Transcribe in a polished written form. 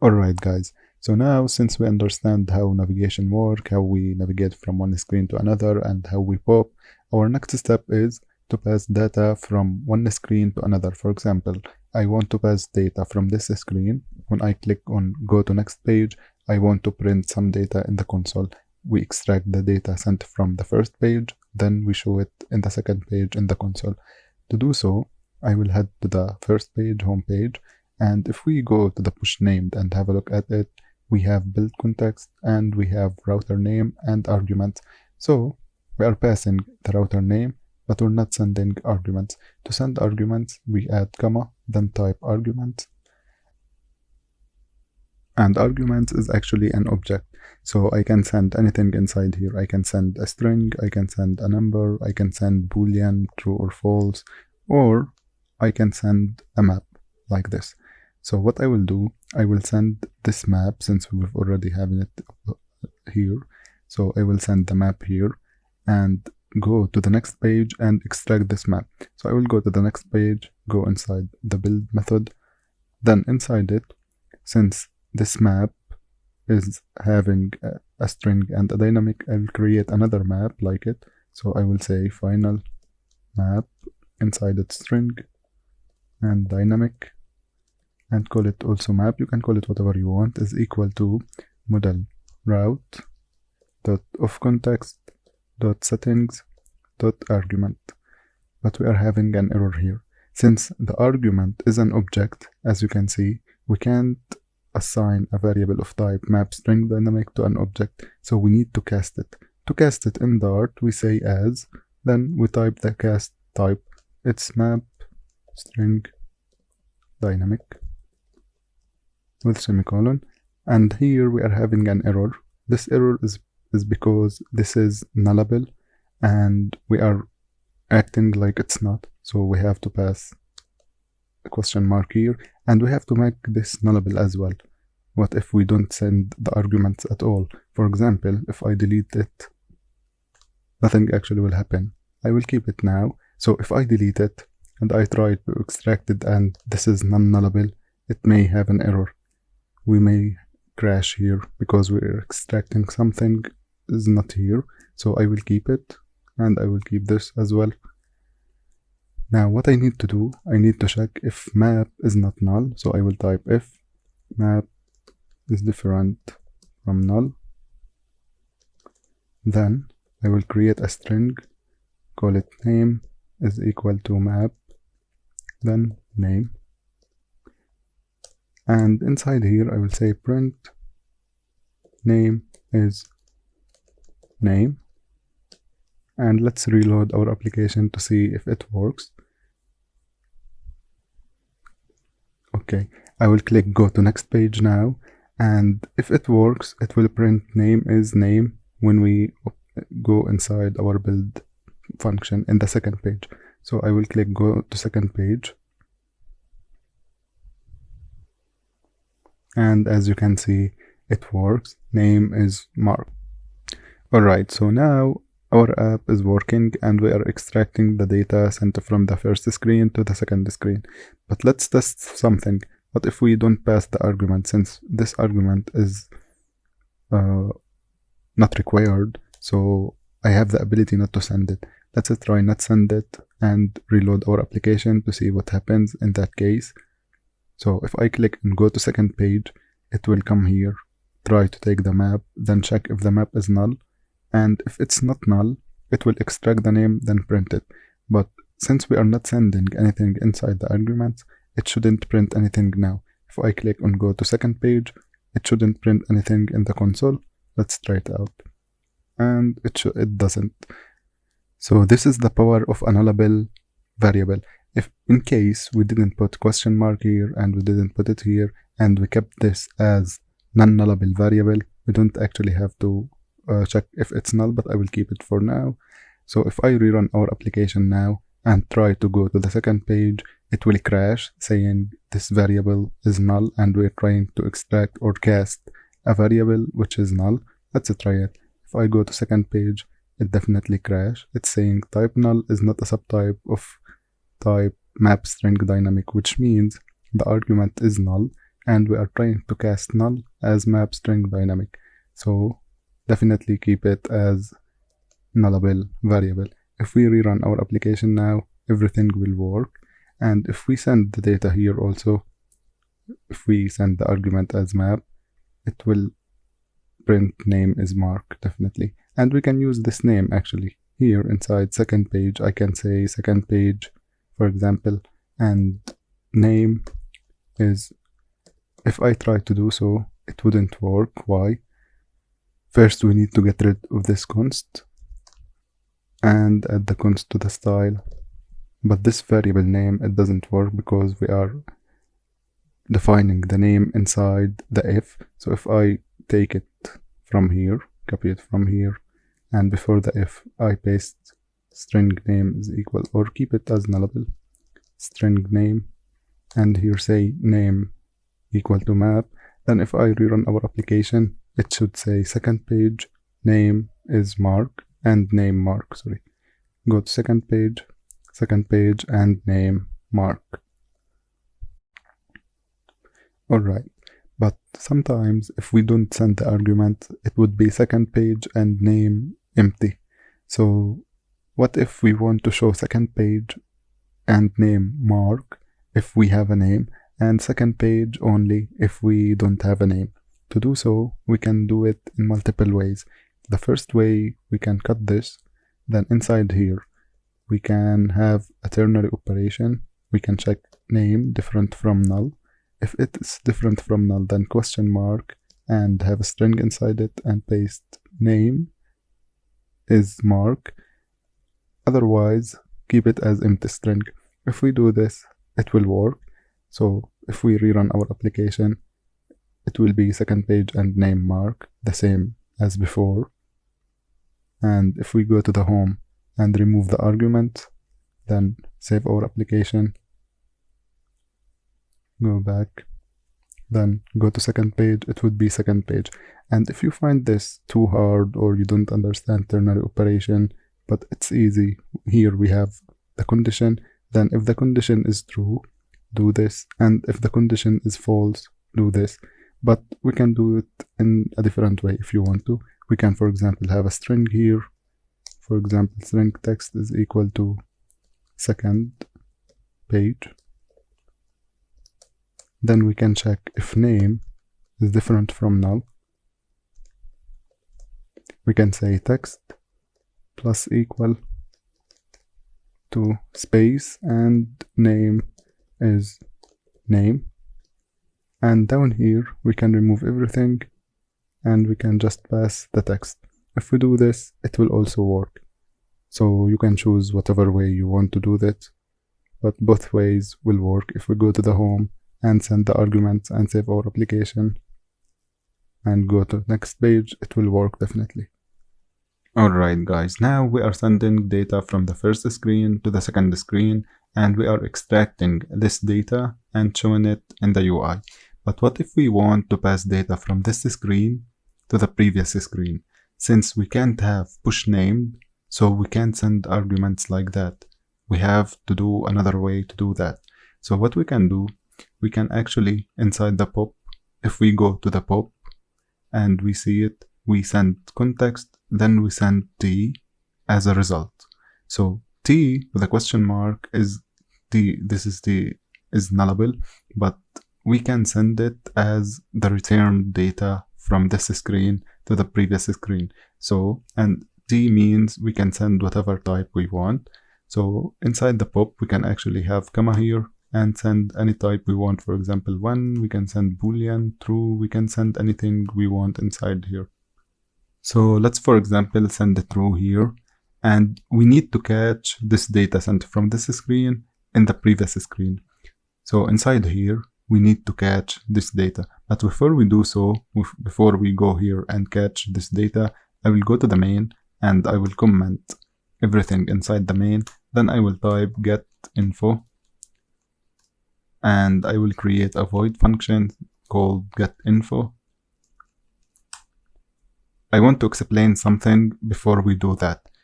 Alright guys, so now since we understand how navigation work, how we navigate from one screen to another, and how we pop, our next step is to pass data from one screen to another. For example, I want to pass data from this screen. When I click on go to next page, I want to print some data in the console. We extract the data sent from the first page, then we show it in the second page in the console. To do so, I will head to the first page, home page, and if we go to the pushedNamed and have a look at it, we have build context and we have router name and arguments. So we are passing the router name, but we're not sending arguments. To send arguments, we add comma, then type argument. And arguments is actually an object. So I can send anything inside here. I can send a string, I can send a number, I can send boolean, true or false, or I can send a map like this. So what I will do, I will send this map since we've already having it here. So I will send the map here and go to the next page and extract this map. So I will go to the next page, go inside the build method, then inside it, since this map is having a string and a dynamic, I will create another map like it. So I will say final map, inside it string and dynamic, and call it also map. You can call it whatever you want, is equal to model route dot of context dot settings dot argument. But we are having an error here. Since the argument is an object, as you can see, we can't assign a variable of type map string dynamic to an object, so we need to cast it. To cast it in Dart, we say as, then we type the cast type. It's map string dynamic with semicolon, and here we are having an error. This error is because this is nullable and we are acting like it's not, so we have to pass a question mark here, and we have to make this nullable as well. What if we don't send the arguments at all? For example, if I delete it, nothing actually will happen. I will keep it now. So if I delete it and I try to extract it and this is non-nullable, it may have an error. We may crash here because we're extracting something is not here. So I will keep it and I will keep this as well. Now what I need to do, I need to check if map is not null. So I will type if map is different from null. Then I will create a string, call it name is equal to map, then name. And inside here I will say print name is name. And let's reload our application to see if it works. Okay, I will click go to next page now, and if it works, it will print name is name when we go inside our build function in the second page. So I will click go to second page, and as you can see, it works. Name is Mark. Alright, so now our app is working and we are extracting the data sent from the first screen to the second screen. But let's test something. What if we don't pass the argument, since this argument is not required, so I have the ability not to send it. Let's try not send it and reload our application to see what happens in that case. So if I click and go to second page, it will come here, try to take the map, then check if the map is null. And if it's not null, it will extract the name, then print it. But since we are not sending anything inside the arguments, it shouldn't print anything now. If I click on go to second page, it shouldn't print anything in the console. Let's try it out. And it doesn't. So this is the power of a nullable variable. If in case we didn't put question mark here and we didn't put it here and we kept this as non-nullable variable, we don't actually have to check if it's null, but I will keep it for now. So if I rerun our application now and try to go to the second page, it will crash saying this variable is null and we're trying to extract or cast a variable which is null. Let's try it. If I go to second page, it definitely crash. It's saying type null is not a subtype of type map string dynamic, which means the argument is null. and we are trying to cast null as map string dynamic. So definitely keep it as nullable variable. If we rerun our application now, everything will work. And if we send the data here also, if we send the argument as map, it will print name is Mark, definitely. And we can use this name actually. Here inside second page, I can say second page, for example, and name is, if I try to do so, it wouldn't work. Why? First, we need to get rid of this const and add the const to the style. But this variable name, it doesn't work because we are defining the name inside the if. So if I take it from here, copy it from here, and before the if, I paste string name is equal, or keep it as nullable, string name, and here say name equal to map, then if I rerun our application, it should say second page, name is Mark, and name Mark, sorry. Go to second page, and name Mark. Alright, but sometimes if we don't send the argument, it would be second page and name empty. So what if we want to show second page and name Mark if we have a name, and second page only if we don't have a name? To do so, we can do it in multiple ways. The first way, we can cut this, then inside here, we can have a ternary operation. We can check name different from null. If it is different from null, then question mark and have a string inside it and paste name is Mark. Otherwise, keep it as empty string. If we do this, it will work. So if we rerun our application, it will be second page and name Mark, the same as before. And if we go to the home and remove the argument, then save our application, go back, then go to second page, it would be second page. And if you find this too hard or you don't understand ternary operation, but it's easy, here we have the condition, then if the condition is true, do this, and if the condition is false, do this. But we can do it in a different way if you want to. We can, for example, have a string here. For example, string text is equal to second page. Then we can check if name is different from null. We can say text plus equal to space and name is name. And down here, we can remove everything and we can just pass the text. If we do this, it will also work. So you can choose whatever way you want to do that, but both ways will work. If we go to the home and send the arguments and save our application and go to the next page, it will work definitely. Alright guys, now we are sending data from the first screen to the second screen, and we are extracting this data and showing it in the UI. But what if we want to pass data from this screen to the previous screen? Since we can't have pushedNamed, so we can't send arguments like that. We have to do another way to do that. So what we can do, we can actually, inside the pop, if we go to the pop and we see it, we send context, then we send T as a result. So T with a question mark is is nullable, but we can send it as the return data from this screen to the previous screen. So, and T means we can send whatever type we want. So inside the pop, we can actually have comma here and send any type we want. For example, 1, we can send Boolean, true, we can send anything we want inside here. So let's, for example, send it true here. And we need to catch this data sent from this screen in the previous screen. So inside here, we need to catch this data. But before we do so, before we go here and catch this data, I will go to the main and I will comment everything inside the main. Then I will type get info and I will create a void function called get info. I want to explain something before we do that.